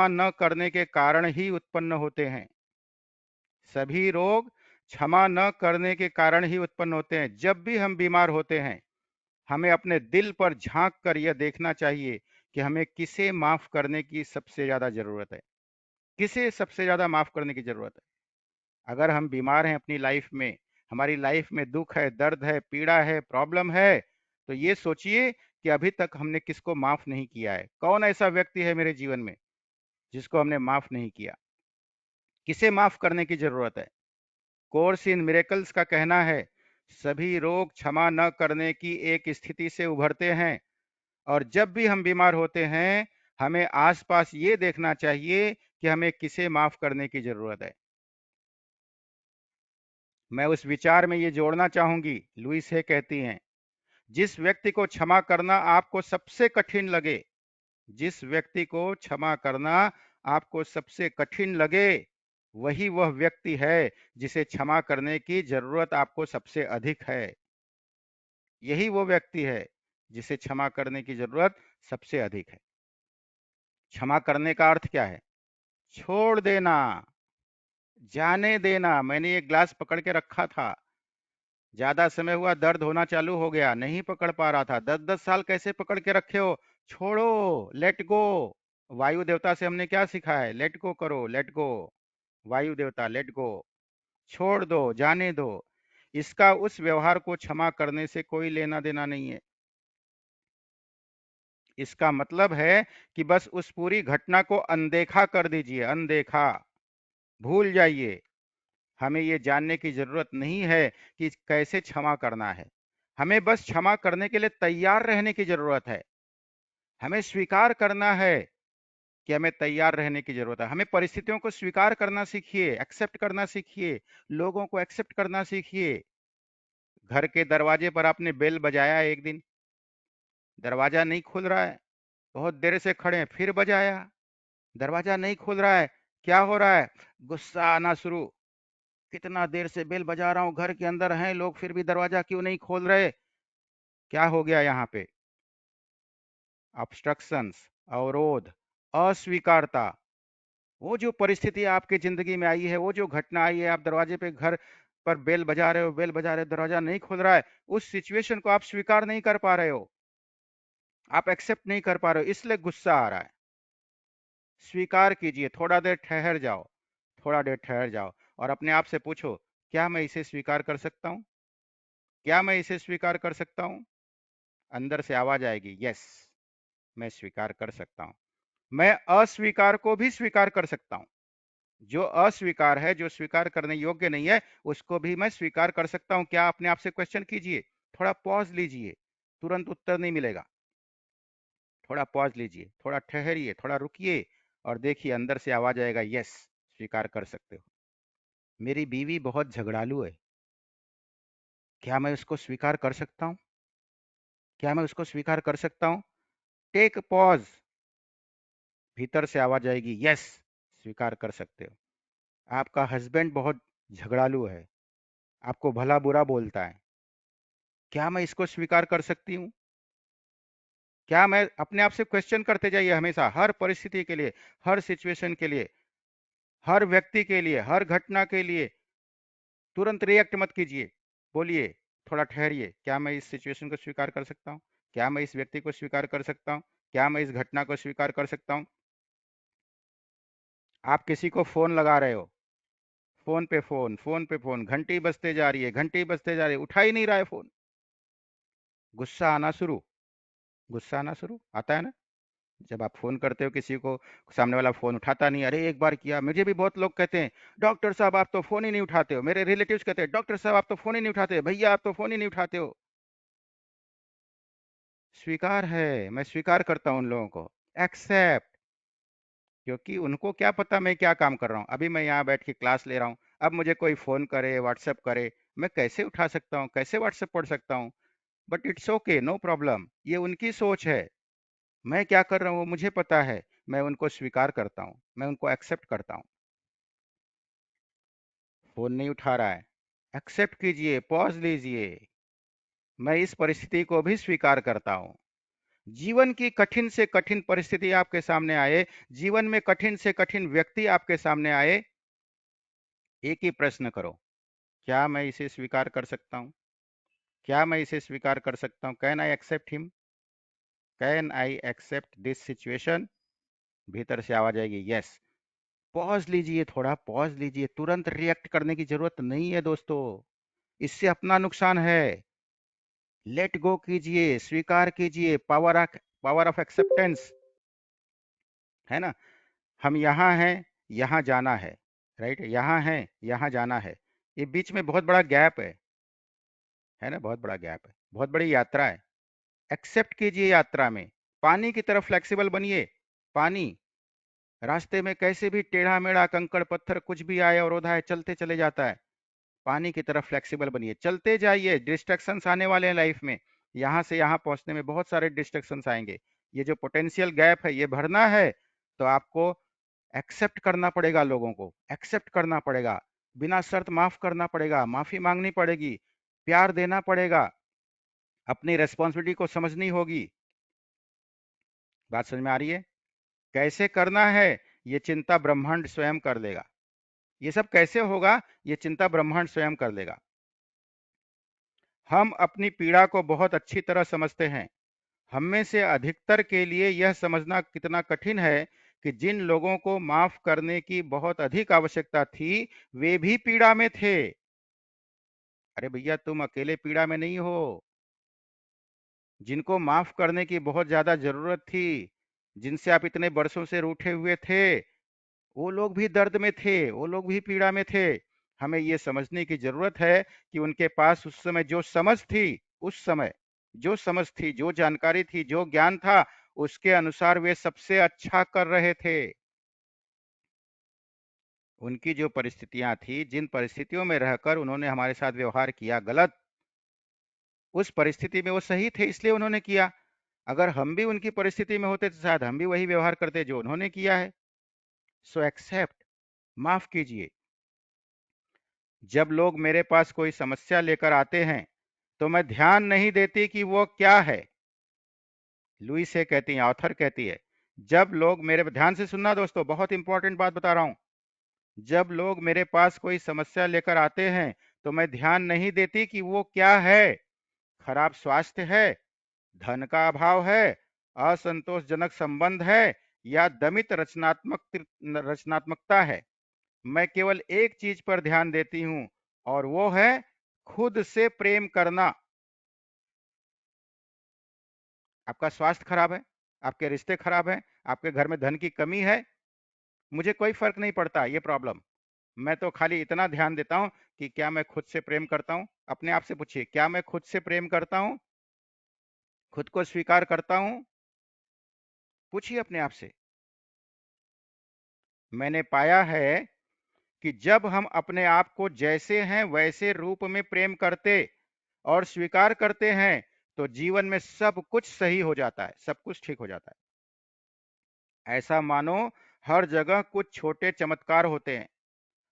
न करने के कारण ही उत्पन्न होते हैं। सभी रोग क्षमा न करने के कारण ही उत्पन्न होते हैं। जब भी हम बीमार होते हैं, हमें अपने दिल पर झांक कर यह देखना चाहिए कि हमें किसे माफ करने की सबसे ज्यादा जरूरत है। किसे सबसे ज्यादा माफ करने की जरूरत है? अगर हम बीमार हैं अपनी लाइफ में, हमारी लाइफ में दुख है, दर्द है, पीड़ा है, प्रॉब्लम है, तो ये सोचिए कि अभी तक हमने किसको माफ नहीं किया है। कौन ऐसा व्यक्ति है मेरे जीवन में जिसको हमने माफ नहीं किया? किसे माफ करने की जरूरत है? कोर्स इन मिरेकल्स का कहना है, सभी रोग क्षमा न करने की एक स्थिति से उभरते हैं। और जब भी हम बीमार होते हैं, हमें आसपास ये देखना चाहिए कि हमें किसे माफ करने की जरूरत है। मैं उस विचार में ये जोड़ना चाहूंगी, लुइस है कहती हैं, जिस व्यक्ति को क्षमा करना आपको सबसे कठिन लगे, जिस व्यक्ति को क्षमा करना आपको सबसे कठिन लगे, वही वह व्यक्ति है जिसे क्षमा करने की जरूरत आपको सबसे अधिक है। यही वो व्यक्ति है जिसे क्षमा करने की जरूरत सबसे अधिक है। क्षमा करने का अर्थ क्या है? छोड़ देना, जाने देना। मैंने ये ग्लास पकड़ के रखा था, ज्यादा समय हुआ, दर्द होना चालू हो गया, नहीं पकड़ पा रहा था, 10-10 साल कैसे पकड़ के रखे हो? छोड़ो, लेट गो। वायु देवता से हमने क्या सीखा है? लेट गो करो, लेट गो। वायु देवता, लेट गो, छोड़ दो, जाने दो। इसका उस व्यवहार को क्षमा करने से कोई लेना देना नहीं है। इसका मतलब है कि बस उस पूरी घटना को अनदेखा कर दीजिए, अनदेखा, भूल जाइए। हमें ये जानने की जरूरत नहीं है कि कैसे क्षमा करना है। हमें बस क्षमा करने के लिए तैयार रहने की जरूरत है। हमें स्वीकार करना है कि हमें तैयार रहने की जरूरत है। हमें परिस्थितियों को स्वीकार करना सीखिए, एक्सेप्ट करना सीखिए, लोगों को एक्सेप्ट करना सीखिए। घर के दरवाजे पर आपने बेल बजाया, एक दिन दरवाजा नहीं खुल रहा है, बहुत देर से खड़े हैं, फिर बजाया, दरवाजा नहीं खुल रहा है, क्या हो रहा है? गुस्सा आना शुरू। कितना देर से बेल बजा रहा हूं, घर के अंदर हैं लोग, फिर भी दरवाजा क्यों नहीं खोल रहे? क्या हो गया यहाँ पे? ऑब्स्ट्रक्शंस, अवरोध, अस्वीकारता। वो जो परिस्थिति आपकी जिंदगी में आई है, वो जो घटना आई है, आप दरवाजे पे घर पर बेल बजा रहे हो, बेल बजा रहे हो, दरवाजा नहीं खुल रहा है, उस सिचुएशन को आप स्वीकार नहीं कर पा रहे हो, आप एक्सेप्ट नहीं कर पा रहे हो, इसलिए गुस्सा आ रहा है। स्वीकार कीजिए, थोड़ा देर ठहर जाओ, थोड़ा देर ठहर जाओ और अपने आप से पूछो, क्या मैं इसे स्वीकार कर सकता हूँ? क्या मैं इसे स्वीकार कर सकता हूँ? अंदर से आवाज आएगी, यस, मैं स्वीकार कर सकता हूँ। मैं अस्वीकार को भी स्वीकार कर सकता हूँ। जो अस्वीकार है, जो स्वीकार करने योग्य नहीं है, उसको भी मैं स्वीकार कर सकता हूँ। क्या? अपने आप से क्वेश्चन कीजिए, थोड़ा पॉज लीजिए, तुरंत उत्तर नहीं मिलेगा। थोड़ा पॉज लीजिए, थोड़ा ठहरिए, थोड़ा रुकिए और देखिए अंदर से आवाज आएगा, यस, स्वीकार कर सकते हो। मेरी बीवी बहुत झगड़ालू है, क्या मैं उसको स्वीकार कर सकता हूँ? क्या मैं उसको स्वीकार कर सकता हूँ? टेक पॉज, भीतर से आवाज आएगी, यस, स्वीकार कर सकते हो। आपका हस्बैंड बहुत झगड़ालू है, आपको भला बुरा बोलता है, क्या मैं इसको स्वीकार कर सकती हूँ? क्या मैं? अपने आप से क्वेश्चन करते जाइए हमेशा, हर परिस्थिति के लिए, हर सिचुएशन के लिए, हर व्यक्ति के लिए, हर घटना के लिए। तुरंत रिएक्ट मत कीजिए, बोलिए, थोड़ा ठहरिए, क्या मैं इस सिचुएशन को स्वीकार कर सकता हूँ? क्या मैं इस व्यक्ति को स्वीकार कर सकता हूँ? क्या मैं इस घटना को स्वीकार कर सकता हूँ? आप किसी को फोन लगा रहे हो, फोन पे फोन, फोन पे फोन, घंटी बजते जा रही है, घंटी बजते जा रही है, उठा ही नहीं रहा है फोन। गुस्सा आना शुरू, गुस्सा आना शुरू आता है ना? जब आप फ़ोन करते हो किसी को, सामने वाला फ़ोन उठाता नहीं, अरे एक बार किया, मुझे भी बहुत लोग कहते हैं, डॉक्टर साहब आप तो फ़ोन ही नहीं उठाते हो। मेरे रिलेटिव्स कहते हैं, डॉक्टर साहब आप तो फ़ोन ही नहीं उठाते हो, भैया आप तो फ़ोन ही नहीं उठाते हो। स्वीकार है, मैं स्वीकार करता हूँ उन लोगों को, एक्सेप्ट। क्योंकि उनको क्या पता मैं क्या काम कर रहा हूँ। अभी मैं यहाँ बैठ के क्लास ले रहा हूँ, अब मुझे कोई फ़ोन करे, व्हाट्सएप करे, मैं कैसे उठा सकता हूँ, कैसे व्हाट्सएप पढ़ सकता हूँ? But it's okay, no problem, ये उनकी सोच है। मैं क्या कर रहा हूँ वो मुझे पता है। मैं उनको स्वीकार करता हूँ, मैं उनको एक्सेप्ट करता हूँ। फोन नहीं उठा रहा है, एक्सेप्ट कीजिए, पॉज लीजिए, मैं इस परिस्थिति को भी स्वीकार करता हूँ। जीवन की कठिन से कठिन परिस्थिति आपके सामने आए, जीवन में कठिन से कठिन व्यक्ति आपके सामने आए, एक ही प्रश्न करो, क्या मैं इसे स्वीकार कर सकता हूँ? क्या मैं इसे स्वीकार कर सकता हूँ? Can I accept him? Can I accept this situation? भीतर से आवाज आएगी, यस। पॉज लीजिए, थोड़ा पॉज लीजिए, तुरंत रिएक्ट करने की जरूरत नहीं है दोस्तों, इससे अपना नुकसान है। लेट गो कीजिए, स्वीकार कीजिए, पावर ऑफ एक्सेप्टेंस, है ना। हम यहाँ हैं, यहाँ जाना है, यहाँ हैं, यहाँ जाना है, ये बीच में बहुत बड़ा गैप है ना, बहुत बड़ा गैप है, बहुत बड़ी यात्रा है। एक्सेप्ट कीजिए यात्रा में, पानी की तरह फ्लेक्सिबल बनिए। पानी रास्ते में कैसे भी टेढ़ा मेढ़ा कंकड़ पत्थर कुछ भी आए और है, चलते चले जाता है। पानी की तरफ फ्लेक्सिबल बनिए, चलते जाइए। डिस्ट्रक्शंस आने वाले हैं लाइफ में, यहाँ से यहाँ पहुंचने में बहुत सारे डिस्ट्रक्शंस आएंगे। ये जो पोटेंशियल गैप है ये भरना है, तो आपको एक्सेप्ट करना पड़ेगा, लोगों को एक्सेप्ट करना पड़ेगा, बिना शर्त माफ करना पड़ेगा, माफी मांगनी पड़ेगी, प्यार देना पड़ेगा, अपनी रेस्पॉन्सिबिलिटी को समझनी होगी। बात समझ में आ रही है? कैसे करना है, ये चिंता ब्रह्मांड स्वयं कर देगा। ये सब कैसे होगा, ये चिंता ब्रह्मांड स्वयं कर देगा। हम अपनी पीड़ा को बहुत अच्छी तरह समझते हैं। हम में से अधिकतर के लिए यह समझना कितना कठिन है कि जिन लोगों को माफ करने की बहुत अधिक आवश्यकता थी, वे भी पीड़ा में थे। अरे भैया, तुम अकेले पीड़ा में नहीं हो। जिनको माफ करने की बहुत ज्यादा जरूरत थी, जिनसे आप इतने बरसों से रूठे हुए थे, वो लोग भी दर्द में थे, वो लोग भी पीड़ा में थे। हमें ये समझने की जरूरत है कि उनके पास उस समय जो समझ थी, उस समय जो समझ थी, जो जानकारी थी, जो ज्ञान था, उसके अनुसार वे सबसे अच्छा कर रहे थे। उनकी जो परिस्थितियां थी, जिन परिस्थितियों में रहकर उन्होंने हमारे साथ व्यवहार किया गलत, उस परिस्थिति में वो सही थे इसलिए उन्होंने किया। अगर हम भी उनकी परिस्थिति में होते तो शायद हम भी वही व्यवहार करते जो उन्होंने किया है। सो एक्सेप्ट, माफ कीजिए। जब लोग मेरे पास कोई समस्या लेकर आते हैं, तो मैं ध्यान नहीं देती कि वो क्या है। लुई से कहती है, ऑथर कहती है, जब लोग मेरे, ध्यान से सुनना दोस्तों, बहुत इंपॉर्टेंट बात बता रहा हूं। जब लोग मेरे पास कोई समस्या लेकर आते हैं, तो मैं ध्यान नहीं देती कि वो क्या है। खराब स्वास्थ्य है, धन का अभाव है, असंतोषजनक संबंध है, या दमित रचनात्मकता है। मैं केवल एक चीज पर ध्यान देती हूं, और वो है खुद से प्रेम करना। आपका स्वास्थ्य खराब है, आपके रिश्ते खराब हैं, आपके घर में धन की कमी है, मुझे कोई फर्क नहीं पड़ता ये प्रॉब्लम। मैं तो खाली इतना ध्यान देता हूं कि क्या मैं खुद से प्रेम करता हूं। अपने आप से पूछिए, क्या मैं खुद से प्रेम करता हूं? खुद को स्वीकार करता हूं? पूछिए अपने आप से। मैंने पाया है कि जब हम अपने आप को जैसे हैं वैसे रूप में प्रेम करते और स्वीकार करते हैं, तो जीवन में सब कुछ सही हो जाता है, सब कुछ ठीक हो जाता है। ऐसा मानो हर जगह कुछ छोटे चमत्कार होते हैं।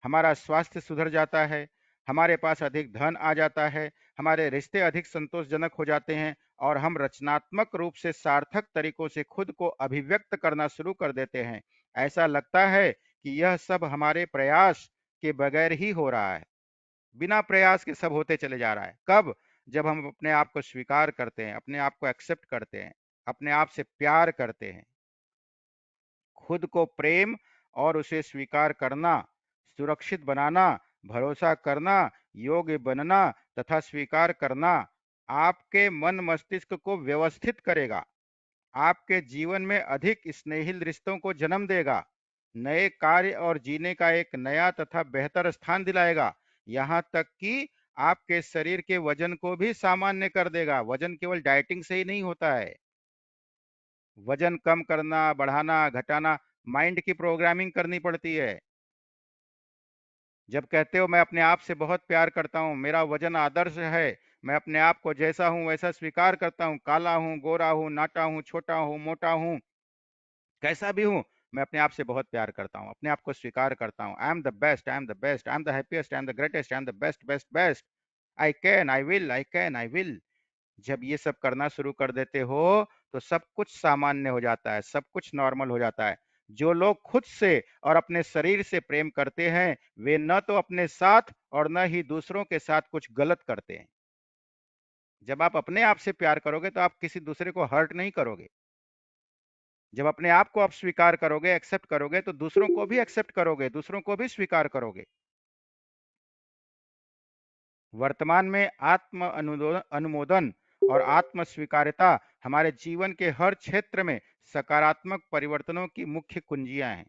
हमारा स्वास्थ्य सुधर जाता है, हमारे पास अधिक धन आ जाता है, हमारे रिश्ते अधिक संतोषजनक हो जाते हैं, और हम रचनात्मक रूप से सार्थक तरीकों से खुद को अभिव्यक्त करना शुरू कर देते हैं। ऐसा लगता है कि यह सब हमारे प्रयास के बगैर ही हो रहा है, बिना प्रयास के सब होते चले जा रहा है। कब? जब हम अपने आप को स्वीकार करते हैं, अपने आप को एक्सेप्ट करते हैं, अपने आप से प्यार करते हैं। खुद को प्रेम और उसे स्वीकार करना, सुरक्षित बनाना, भरोसा करना, योग्य बनना तथा स्वीकार करना आपके मन मस्तिष्क को व्यवस्थित करेगा, आपके जीवन में अधिक स्नेहिल रिश्तों को जन्म देगा, नए कार्य और जीने का एक नया तथा बेहतर स्थान दिलाएगा। यहाँ तक कि आपके शरीर के वजन को भी सामान्य कर देगा। वजन केवल डाइटिंग से ही नहीं होता है। वजन कम करना, बढ़ाना, घटाना माइंड की प्रोग्रामिंग करनी पड़ती है। जब कहते हो मैं अपने आप से बहुत प्यार करता हूँ, मेरा वजन आदर्श है, मैं अपने आप को जैसा हूँ वैसा स्वीकार करता हूँ, काला हूँ, गोरा हूँ, नाटा हूँ, छोटा हूँ, मोटा हूँ, कैसा भी हूँ, मैं अपने आप से बहुत प्यार करता हूँ, अपने आप को स्वीकार करता हूँ। I am the best, I am the best, I am the happiest, I am the greatest, I am the best best best. I can, I will, I can, I will. जब ये सब करना शुरू कर देते हो, तो सब कुछ सामान्य हो जाता है, सब कुछ नॉर्मल हो जाता है। जो लोग खुद से और अपने शरीर से प्रेम करते हैं, वे न तो अपने साथ और न ही दूसरों के साथ कुछ गलत करते हैं। जब आप अपने आप से प्यार करोगे तो आप किसी दूसरे को हर्ट नहीं करोगे। जब अपने आप को आप स्वीकार करोगे, एक्सेप्ट करोगे, तो दूसरों को भी एक्सेप्ट करोगे, दूसरों को भी स्वीकार करोगे। वर्तमान में आत्म अनुमोदन और आत्म स्वीकार्यता हमारे जीवन के हर क्षेत्र में सकारात्मक परिवर्तनों की मुख्य कुंजियां हैं,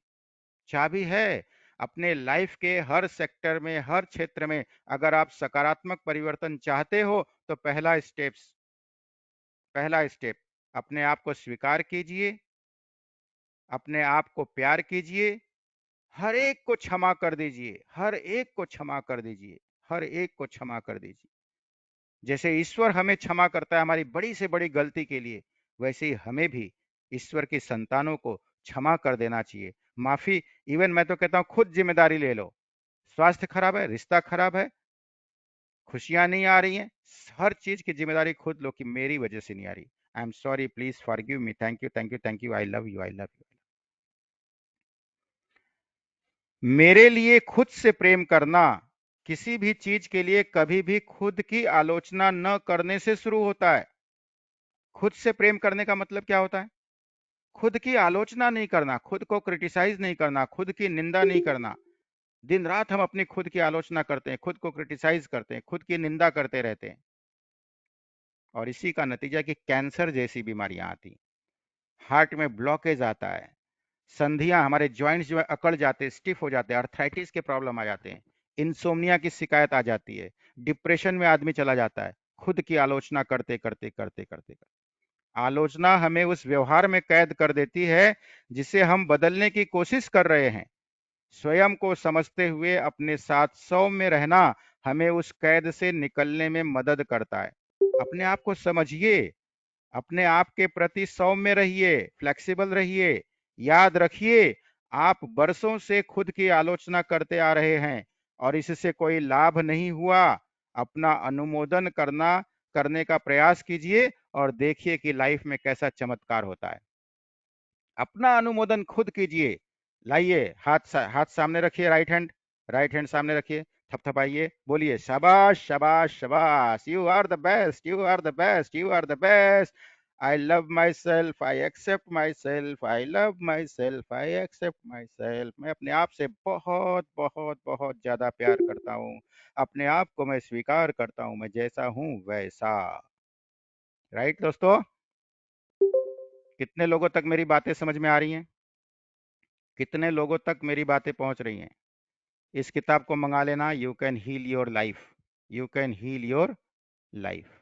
चाबी है। अपने लाइफ के हर सेक्टर में, हर क्षेत्र में अगर आप सकारात्मक परिवर्तन चाहते हो तो पहला स्टेप अपने आप को स्वीकार कीजिए, अपने आप को प्यार कीजिए, हर एक को क्षमा कर दीजिए, हर एक को क्षमा कर दीजिए, हर एक को क्षमा कर दीजिए। जैसे ईश्वर हमें क्षमा करता है हमारी बड़ी से बड़ी गलती के लिए, वैसे ही हमें भी ईश्वर की संतानों को क्षमा कर देना चाहिए। माफी, इवन मैं तो कहता हूं खुद जिम्मेदारी ले लो। स्वास्थ्य खराब है, रिश्ता खराब है, खुशियां नहीं आ रही हैं, हर चीज की जिम्मेदारी खुद लो कि मेरी वजह से नहीं आ रही। I am sorry, please forgive me, thank you, thank you, thank you, I love you, I love you. मेरे लिए खुद से प्रेम करना किसी भी चीज के लिए कभी भी खुद की आलोचना न करने से शुरू होता है। खुद से प्रेम करने का मतलब क्या होता है? खुद की आलोचना नहीं करना, खुद को क्रिटिसाइज नहीं करना, खुद की निंदा नहीं करना। दिन रात हम अपनी खुद की आलोचना करते हैं, खुद को क्रिटिसाइज करते हैं, खुद की निंदा करते रहते हैं, और इसी का नतीजा कि कैंसर जैसी बीमारियां आती, हार्ट में ब्लॉकेज आता है, संधियां, हमारे जॉइंट्स जो है अकड़ जाते हैं, स्टिफ हो जाते हैं, अर्थराइटिस के प्रॉब्लम आ जाते हैं, इंसोम्निया की शिकायत आ जाती है, डिप्रेशन में आदमी चला जाता है, खुद की आलोचना करते करते करते करते करते। आलोचना हमें उस व्यवहार में कैद कर देती है जिसे हम बदलने की कोशिश कर रहे हैं। स्वयं को समझते हुए अपने साथ सौम्य रहना हमें उस कैद से निकलने में मदद करता है। अपने आप को समझिए, अपने आप के प्रति सौम्य रहिए, फ्लेक्सिबल रहिए। याद रखिए, आप बरसों से खुद की आलोचना करते आ रहे हैं और इससे कोई लाभ नहीं हुआ। अपना अनुमोदन करने का प्रयास कीजिए और देखिए कि लाइफ में कैसा चमत्कार होता है। अपना अनुमोदन खुद कीजिए। लाइए, हाथ सामने रखिए, राइट हैंड सामने रखिए, थपथपाइए, बोलिए शाबाश शाबाश शाबाश, you are the best, you are the best, you are the best. I love myself, I accept myself, I love myself, I accept myself. मैं अपने आप से बहुत बहुत बहुत ज्यादा प्यार करता हूँ, अपने आप को मैं स्वीकार करता हूँ, मैं जैसा हूँ वैसा। राइट दोस्तों? कितने लोगों तक मेरी बातें समझ में आ रही हैं? कितने लोगों तक मेरी बातें पहुंच रही हैं? इस किताब को मंगा लेना, you can heal your life, you can heal your life.